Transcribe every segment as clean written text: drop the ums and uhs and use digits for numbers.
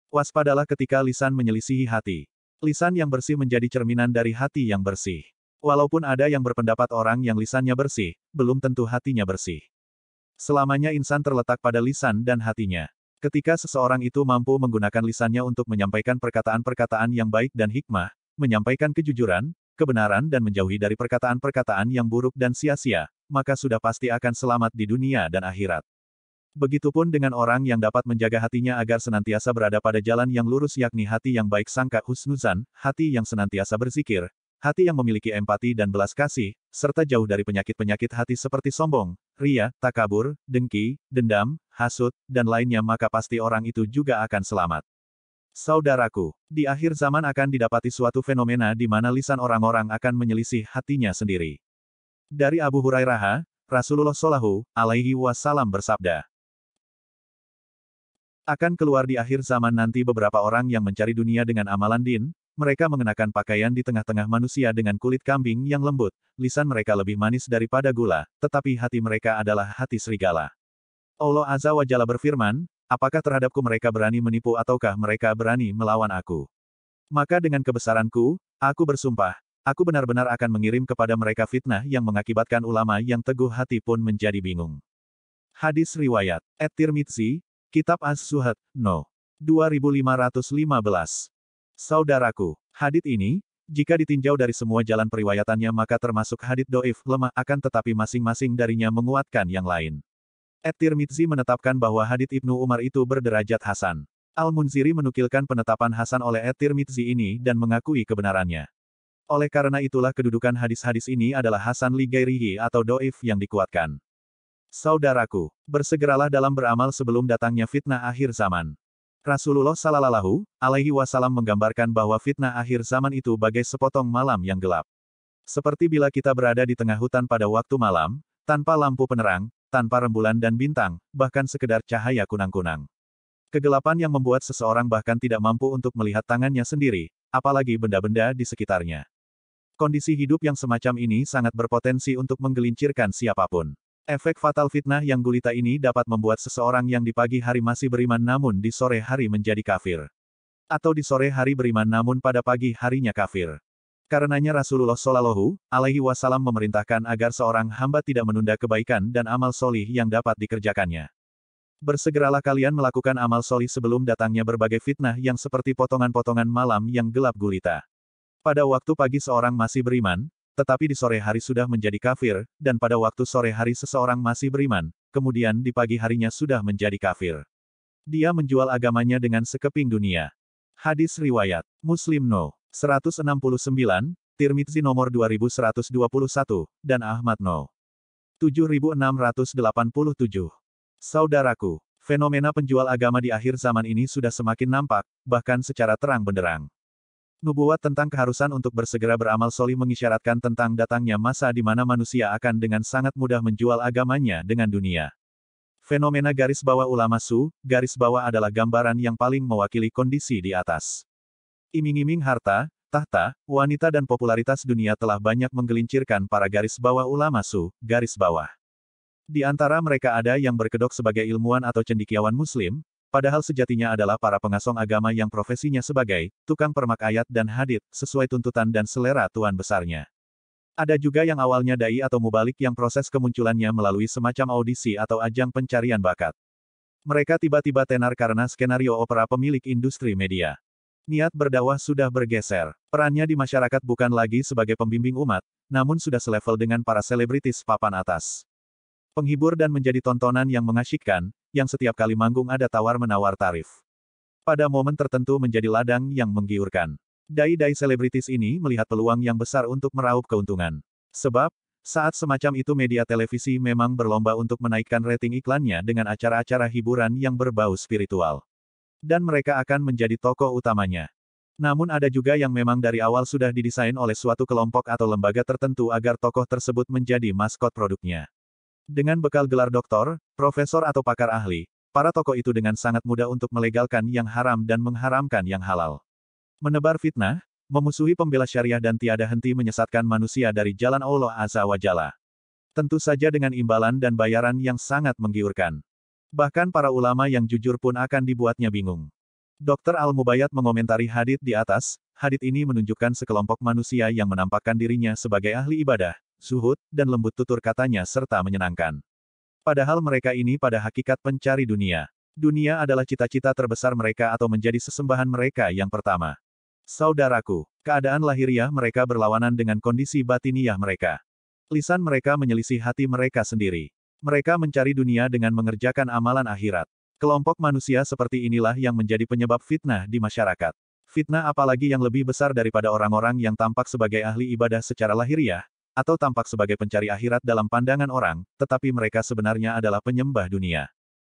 Waspadalah ketika lisan menyelisihi hati. Lisan yang bersih menjadi cerminan dari hati yang bersih. Walaupun ada yang berpendapat orang yang lisannya bersih, belum tentu hatinya bersih. Selamanya insan terletak pada lisan dan hatinya. Ketika seseorang itu mampu menggunakan lisannya untuk menyampaikan perkataan-perkataan yang baik dan hikmah, menyampaikan kejujuran, kebenaran dan menjauhi dari perkataan-perkataan yang buruk dan sia-sia, maka sudah pasti akan selamat di dunia dan akhirat. Begitupun dengan orang yang dapat menjaga hatinya agar senantiasa berada pada jalan yang lurus yakni hati yang baik sangka husnuzan, hati yang senantiasa berzikir, hati yang memiliki empati dan belas kasih, serta jauh dari penyakit-penyakit hati seperti sombong, ria, takabur, dengki, dendam, hasut, dan lainnya maka pasti orang itu juga akan selamat. Saudaraku, di akhir zaman akan didapati suatu fenomena di mana lisan orang-orang akan menyelisih hatinya sendiri. Dari Abu Hurairah, Rasulullah Shallallahu Alaihi Wasallam bersabda, akan keluar di akhir zaman nanti beberapa orang yang mencari dunia dengan amalan din, mereka mengenakan pakaian di tengah-tengah manusia dengan kulit kambing yang lembut, lisan mereka lebih manis daripada gula, tetapi hati mereka adalah hati serigala. Allah Azza wa Jalla berfirman, apakah terhadapku mereka berani menipu ataukah mereka berani melawan aku? Maka dengan kebesaranku, aku bersumpah, aku benar-benar akan mengirim kepada mereka fitnah yang mengakibatkan ulama yang teguh hati pun menjadi bingung. Hadis Riwayat At-Tirmidzi, Kitab Az-Zuhad, No. 2515. Saudaraku, hadits ini, jika ditinjau dari semua jalan periwayatannya maka termasuk hadits doif, lemah akan tetapi masing-masing darinya menguatkan yang lain. At-Tirmidzi menetapkan bahwa hadits Ibnu Umar itu berderajat hasan. Al-Munziri menukilkan penetapan hasan oleh At-Tirmidzi ini dan mengakui kebenarannya. Oleh karena itulah kedudukan hadis-hadis ini adalah hasan li ghairihi atau doif yang dikuatkan. Saudaraku, bersegeralah dalam beramal sebelum datangnya fitnah akhir zaman. Rasulullah Shallallahu Alaihi Wasallam menggambarkan bahwa fitnah akhir zaman itu bagai sepotong malam yang gelap. Seperti bila kita berada di tengah hutan pada waktu malam, tanpa lampu penerang, tanpa rembulan dan bintang, bahkan sekedar cahaya kunang-kunang. Kegelapan yang membuat seseorang bahkan tidak mampu untuk melihat tangannya sendiri, apalagi benda-benda di sekitarnya. Kondisi hidup yang semacam ini sangat berpotensi untuk menggelincirkan siapapun. Efek fatal fitnah yang gulita ini dapat membuat seseorang yang di pagi hari masih beriman namun di sore hari menjadi kafir. Atau di sore hari beriman namun pada pagi harinya kafir. Karenanya Rasulullah Shallallahu Alaihi Wasallam memerintahkan agar seorang hamba tidak menunda kebaikan dan amal solih yang dapat dikerjakannya. Bersegeralah kalian melakukan amal solih sebelum datangnya berbagai fitnah yang seperti potongan-potongan malam yang gelap gulita. Pada waktu pagi seorang masih beriman, tetapi di sore hari sudah menjadi kafir, dan pada waktu sore hari seseorang masih beriman, kemudian di pagi harinya sudah menjadi kafir. Dia menjual agamanya dengan sekeping dunia. Hadis Riwayat Muslim No. 169, Tirmidzi nomor 2121, dan Ahmad No. 7687. Saudaraku, fenomena penjual agama di akhir zaman ini sudah semakin nampak, bahkan secara terang benderang. Nubuat tentang keharusan untuk bersegera beramal solih mengisyaratkan tentang datangnya masa di mana manusia akan dengan sangat mudah menjual agamanya dengan dunia. Fenomena garis bawah ulama garis bawah adalah gambaran yang paling mewakili kondisi di atas. Iming-iming harta, tahta, wanita dan popularitas dunia telah banyak menggelincirkan para garis bawah ulama garis bawah. Di antara mereka ada yang berkedok sebagai ilmuwan atau cendekiawan muslim, padahal sejatinya adalah para pengasong agama yang profesinya sebagai tukang permak ayat dan hadits, sesuai tuntutan dan selera tuan besarnya. Ada juga yang awalnya dai atau mubalik yang proses kemunculannya melalui semacam audisi atau ajang pencarian bakat. Mereka tiba-tiba tenar karena skenario opera pemilik industri media. Niat berdakwah sudah bergeser. Perannya di masyarakat bukan lagi sebagai pembimbing umat, namun sudah selevel dengan para selebritis papan atas. Penghibur dan menjadi tontonan yang mengasyikkan, yang setiap kali manggung ada tawar-menawar tarif. Pada momen tertentu menjadi ladang yang menggiurkan. Dai-dai selebritis ini melihat peluang yang besar untuk meraup keuntungan. Sebab, saat semacam itu media televisi memang berlomba untuk menaikkan rating iklannya dengan acara-acara hiburan yang berbau spiritual. Dan mereka akan menjadi tokoh utamanya. Namun ada juga yang memang dari awal sudah didesain oleh suatu kelompok atau lembaga tertentu agar tokoh tersebut menjadi maskot produknya. Dengan bekal gelar doktor, profesor atau pakar ahli, para tokoh itu dengan sangat mudah untuk melegalkan yang haram dan mengharamkan yang halal. Menebar fitnah, memusuhi pembela syariah dan tiada henti menyesatkan manusia dari jalan Allah Azza wa Jalla. Tentu saja dengan imbalan dan bayaran yang sangat menggiurkan. Bahkan para ulama yang jujur pun akan dibuatnya bingung. Dr. Al-Mubayyad mengomentari hadits di atas. Hadits ini menunjukkan sekelompok manusia yang menampakkan dirinya sebagai ahli ibadah, zuhud, dan lembut tutur katanya serta menyenangkan. Padahal mereka ini pada hakikat pencari dunia. Dunia adalah cita-cita terbesar mereka atau menjadi sesembahan mereka yang pertama. Saudaraku, keadaan lahiriah mereka berlawanan dengan kondisi batiniyah mereka. Lisan mereka menyelisih hati mereka sendiri. Mereka mencari dunia dengan mengerjakan amalan akhirat. Kelompok manusia seperti inilah yang menjadi penyebab fitnah di masyarakat. Fitnah apalagi yang lebih besar daripada orang-orang yang tampak sebagai ahli ibadah secara lahiriah, atau tampak sebagai pencari akhirat dalam pandangan orang, tetapi mereka sebenarnya adalah penyembah dunia.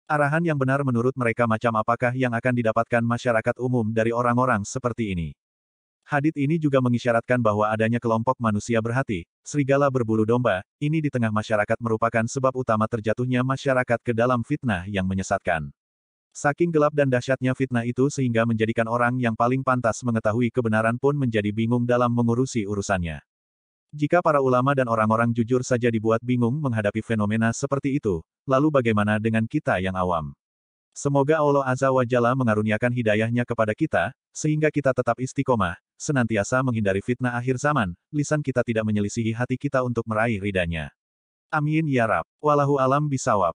Arahan yang benar menurut mereka macam apakah yang akan didapatkan masyarakat umum dari orang-orang seperti ini? Hadits ini juga mengisyaratkan bahwa adanya kelompok manusia berhati, serigala berbulu domba, ini di tengah masyarakat merupakan sebab utama terjatuhnya masyarakat ke dalam fitnah yang menyesatkan. Saking gelap dan dahsyatnya fitnah itu sehingga menjadikan orang yang paling pantas mengetahui kebenaran pun menjadi bingung dalam mengurusi urusannya. Jika para ulama dan orang-orang jujur saja dibuat bingung menghadapi fenomena seperti itu, lalu bagaimana dengan kita yang awam? Semoga Allah Azza wa Jalla mengaruniakan hidayahnya kepada kita, sehingga kita tetap istiqomah, senantiasa menghindari fitnah akhir zaman, lisan kita tidak menyelisihi hati kita untuk meraih ridhanya. Amin ya Rabb. Wallahu alam bisawab.